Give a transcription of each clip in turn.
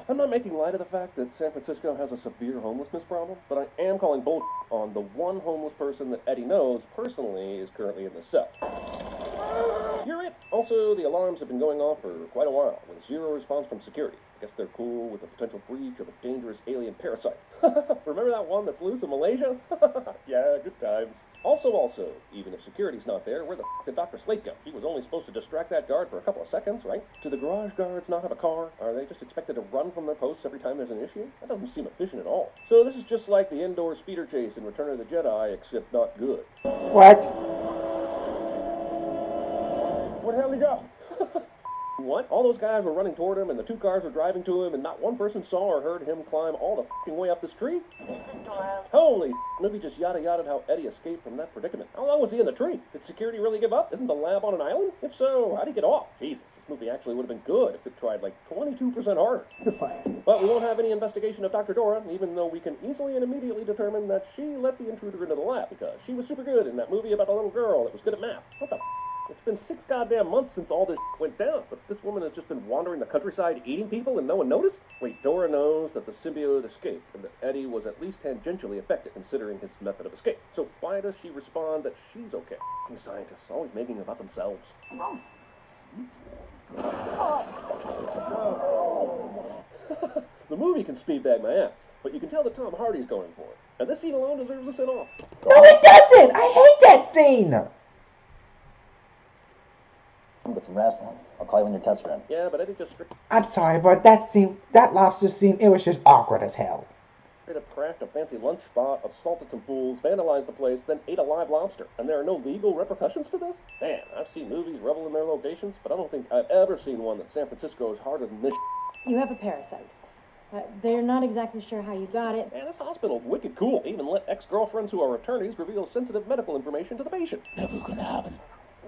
I'm not making light of the fact that San Francisco has a severe homelessness problem, but I am calling bullshit on the one homeless person that Eddie knows personally is currently in the cell. You're it. Also, the alarms have been going off for quite a while, with zero response from security. I guess they're cool with the potential breach of a dangerous alien parasite. Remember that one that's loose in Malaysia? Yeah, good times. Also, even if security's not there, where the f*** did Dr. Slate go? He was only supposed to distract that guard for a couple of seconds, right? Do the garage guards not have a car? Are they just expected to run from their posts every time there's an issue? That doesn't seem efficient at all. So this is just like the indoor speeder chase in Return of the Jedi, except not good. What? Where the hell did he go? What? All those guys were running toward him, and the two cars were driving to him, and not one person saw or heard him climb all the f***ing way up this tree? This is Dora. Holy movie just yada-yada'd how Eddie escaped from that predicament. How long was he in the tree? Did security really give up? Isn't the lab on an island? If so, how'd he get off? Jesus, this movie actually would have been good if it tried like 22% harder. You're fired. But we won't have any investigation of Dr. Dora, even though we can easily and immediately determine that she let the intruder into the lab, because she was super good in that movie about the little girl that was good at math. What the f***? It's been 6 goddamn months since all this went down, but this woman has just been wandering the countryside eating people and no one noticed? Wait, Dora knows that the symbiote escaped and that Eddie was at least tangentially affected considering his method of escape. So why does she respond that she's okay? Fucking scientists always making it about themselves. The movie can speed bag my ass, but you can tell that Tom Hardy's going for it. And this scene alone deserves a send-off. No, it doesn't! I hate that scene! Get some wrestling. I'll call you when your tests are in. Yeah, but Eddie just I'm sorry, but that scene, that lobster scene, it was just awkward as hell. straight up crashed a fancy lunch spot, assaulted some fools, vandalized the place, then ate a live lobster. And there are no legal repercussions to this? Man, I've seen movies revel in their locations, but I don't think I've ever seen one that San Francisco is harder than this. You have a parasite. They're not exactly sure how you got it. Man, this hospital's wicked cool. They even let ex-girlfriends who are attorneys reveal sensitive medical information to the patient. Never gonna happen.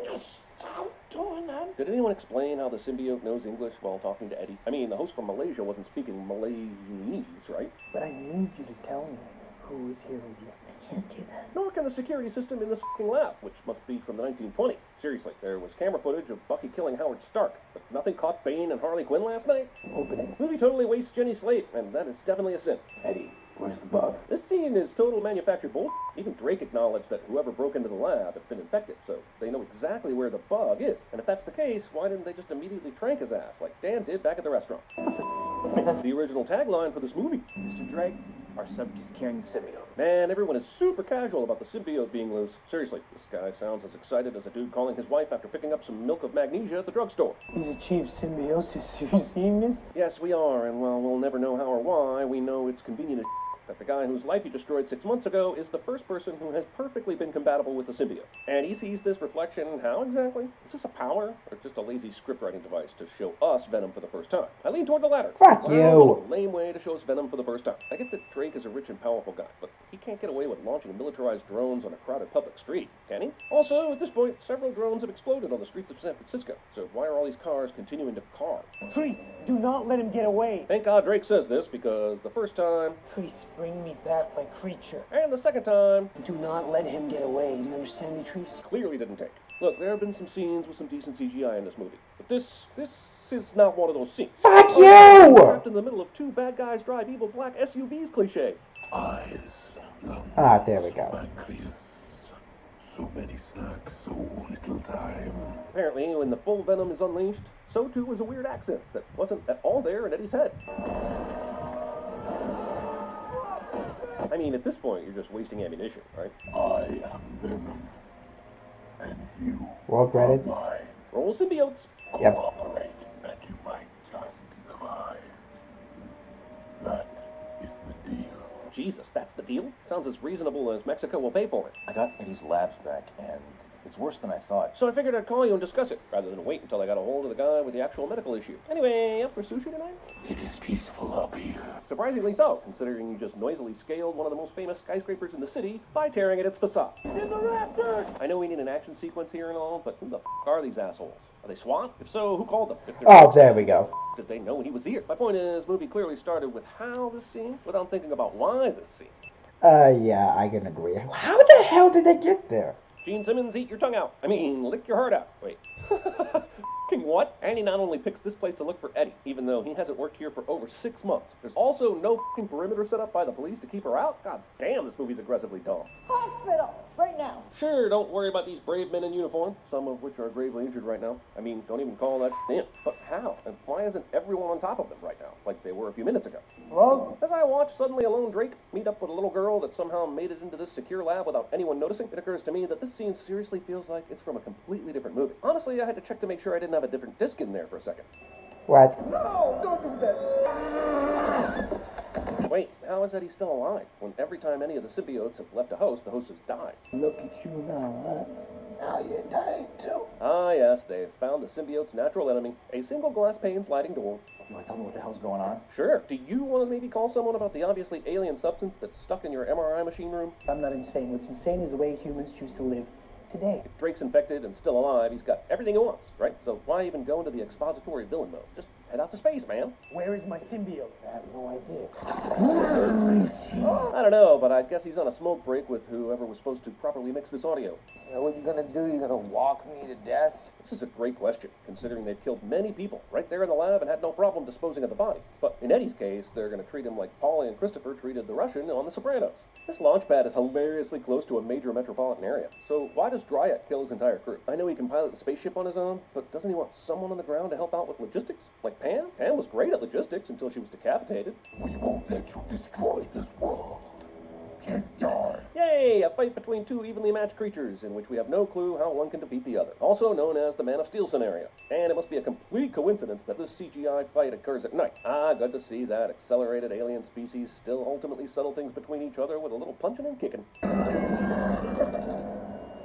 Just stop doing that. Did anyone explain how the symbiote knows English while talking to Eddie? I mean, the host from Malaysia wasn't speaking Malaysianese, right? But I need you to tell me who is here with you. I can't do that. Nor can the security system in this f***ing lab, which must be from the 1920s. Seriously, there was camera footage of Bucky killing Howard Stark, but nothing caught Bane and Harley Quinn last night? Open it. Movie totally wastes Jenny Slate, and that is definitely a sin. Eddie, where's the bug? This scene is total manufactured bull. Even Drake acknowledged that whoever broke into the lab had been infected, so they know exactly where the bug is. And if that's the case, why didn't they just immediately trank his ass, like Dan did back at the restaurant? The original tagline for this movie. Mr. Drake, our subject is carrying the symbiote. Man, everyone is super casual about the symbiote being loose. Seriously, this guy sounds as excited as a dude calling his wife after picking up some milk of magnesia at the drugstore. He's achieved symbiosis. Are you seeing this? Yes, we are, and while we'll never know how or why, we know it's convenient as that the guy whose life he destroyed 6 months ago is the first person who has perfectly been compatible with the symbiote. And he sees this reflection how exactly? Is this a power, or just a lazy scriptwriting device to show us Venom for the first time? I lean toward the latter. Fuck Well, you. a lame way to show us Venom for the first time. I get that Drake is a rich and powerful guy, but he can't get away with launching militarized drones on a crowded public street, can he? Also, at this point, several drones have exploded on the streets of San Francisco, so why are all these cars continuing to car? Treese, do not let him get away. Thank God Drake says this, because the first time, Treese, bring me back my creature. and the second time, Do not let him get away. Do you understand me, Treese? clearly didn't take. Look, there have been some scenes with some decent CGI in this movie, but this is not one of those scenes. Fuck Oh, you! trapped in the middle of two bad guys drive evil black SUVs cliches. Eyes, lungs, Ah, there we go. pancreas. So many snacks, so little time. Apparently, when the full Venom is unleashed, so too is a weird accent that wasn't at all there in Eddie's head. I mean, at this point, you're just wasting ammunition, right? I am Venom, and you Roll credits. are mine. Roll symbiotes. Yep. Cooperate, and you might just survive. That is the deal. Jesus, that's the deal? Sounds as reasonable as Mexico will pay for it. I got Eddie's labs back, and it's worse than I thought. So I figured I'd call you and discuss it, rather than wait until I got a hold of the guy with the actual medical issue. Anyway, up for sushi tonight? It is peaceful up here. Surprisingly so, considering you just noisily scaled one of the most famous skyscrapers in the city by tearing at its facade. It's in the rafters! I know we need an action sequence here and all, but who the f*** are these assholes? Are they SWAT? If so, who called them? If they're Oh, there we go. did they know he was here? My point is, movie clearly started with how this scene, without thinking about why this scene. Yeah, I can agree. How the hell did they get there? Gene Simmons, eat your tongue out. I mean, lick your heart out. Wait. Fucking what? Andy not only picks this place to look for Eddie, even though he hasn't worked here for over 6 months. There's also no fucking perimeter set up by the police to keep her out. God damn, this movie's aggressively dumb. Hospital, right now. Sure, don't worry about these brave men in uniform, some of which are gravely injured right now. I mean, don't even call that in. But how? And why isn't everyone on top of them right now, like they were a few minutes ago? Hello? As I watch Suddenly Alone Drake meet up with a little girl that somehow made it into this secure lab without anyone noticing, it occurs to me that this scene seriously feels like it's from a completely different movie. Honestly, I had to check to make sure I didn't have a different disc in there for a second. What? No, don't do that. Wait, how is Eddie still alive, when every time any of the symbiotes have left a host, the host has died? Look at you now, huh? Now you're dying too. Ah yes, they've found the symbiote's natural enemy, a single glass pane sliding door. You want to tell me what the hell's going on? Sure, do you want to maybe call someone about the obviously alien substance that's stuck in your MRI machine room? I'm not insane. What's insane is the way humans choose to live today. If Drake's infected and still alive, he's got everything he wants, right? So why even go into the expository villain mode? Just head out to space, man. Where is my symbiote? I have no idea. I don't know, but I guess he's on a smoke break with whoever was supposed to properly mix this audio. You know what you're gonna do? You're gonna walk me to death? This is a great question, considering they've killed many people right there in the lab and had no problem disposing of the bodies. But in Eddie's case, they're going to treat him like Paulie and Christopher treated the Russian on The Sopranos. This launch pad is hilariously close to a major metropolitan area. So why does Dryat kill his entire crew? I know he can pilot the spaceship on his own, but doesn't he want someone on the ground to help out with logistics? Like Pam? Pam was great at logistics until she was decapitated. We won't let you destroy this world. You die. Yay! A fight between two evenly matched creatures, in which we have no clue how one can defeat the other. Also known as the Man of Steel scenario. And it must be a complete coincidence that this CGI fight occurs at night. Ah, good to see that accelerated alien species still ultimately settle things between each other with a little punching and kicking.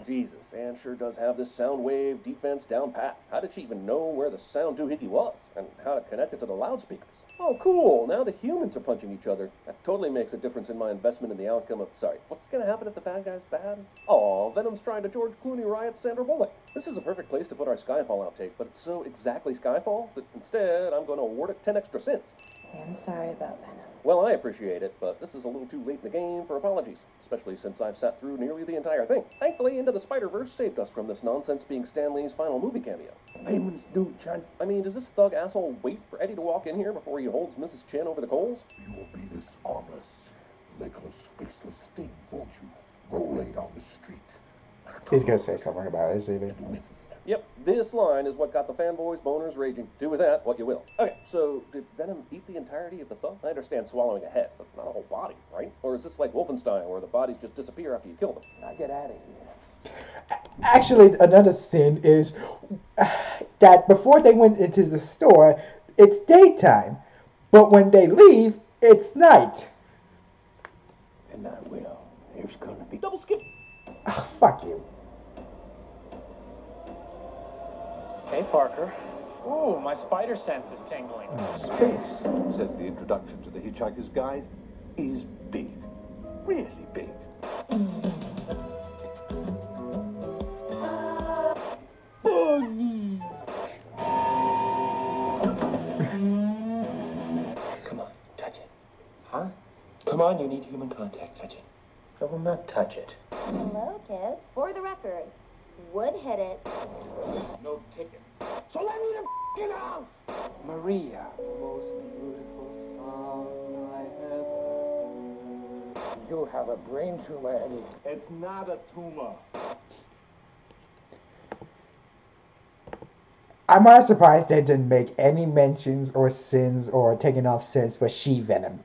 Jesus, Anne sure does have this sound wave defense down pat. How did she even know where the sound doohickey was, and how to connect it to the loudspeakers? Oh, cool. Now the humans are punching each other. That totally makes a difference in my investment in the outcome of... Sorry, what's going to happen if the bad guy's bad? Oh, Venom's trying to George Clooney riot Sandra Bullock. This is a perfect place to put our Skyfall outtake, but it's so exactly Skyfall that instead I'm going to award it 10 extra cents. I'm sorry about Venom. Well, I appreciate it, but this is a little too late in the game for apologies, especially since I've sat through nearly the entire thing. Thankfully, Into the Spider-Verse saved us from this nonsense being Stan Lee's final movie cameo. Payments due, Chun. I mean, does this thug asshole wait for Eddie to walk in here before he holds Mrs. Chin over the coals? You will be this armless, legless, faceless thing, won't you? Rolling down the street. He's gonna say something about it, isn't he? Yep, this line is what got the fanboys' boners raging. Do with that what you will. Okay, so did Venom eat the entirety of the thug? I understand swallowing a head, but not a whole body, right? Or is this like Wolfenstein, where the bodies just disappear after you kill them? Now get out of here. Actually, another sin is that before they went into the store, it's daytime. But when they leave, it's night. And I will. There's gonna be... Double skip! Oh, fuck you. Hey, Parker. Ooh, my spider sense is tingling. Space, says the introduction to the Hitchhiker's Guide, is big. Really big. Bunny! Come on, touch it. Huh? Come on, you need human contact. Touch it. I will not touch it. Hello, kid. For the record, would hit it. No ticket. So let me the f***ing off! Maria. Most beautiful song I ever heard. You have a brain tumor, Eddie. It's not a tumor. I'm not surprised they didn't make any mentions or sins or taking off sins for She-Venom.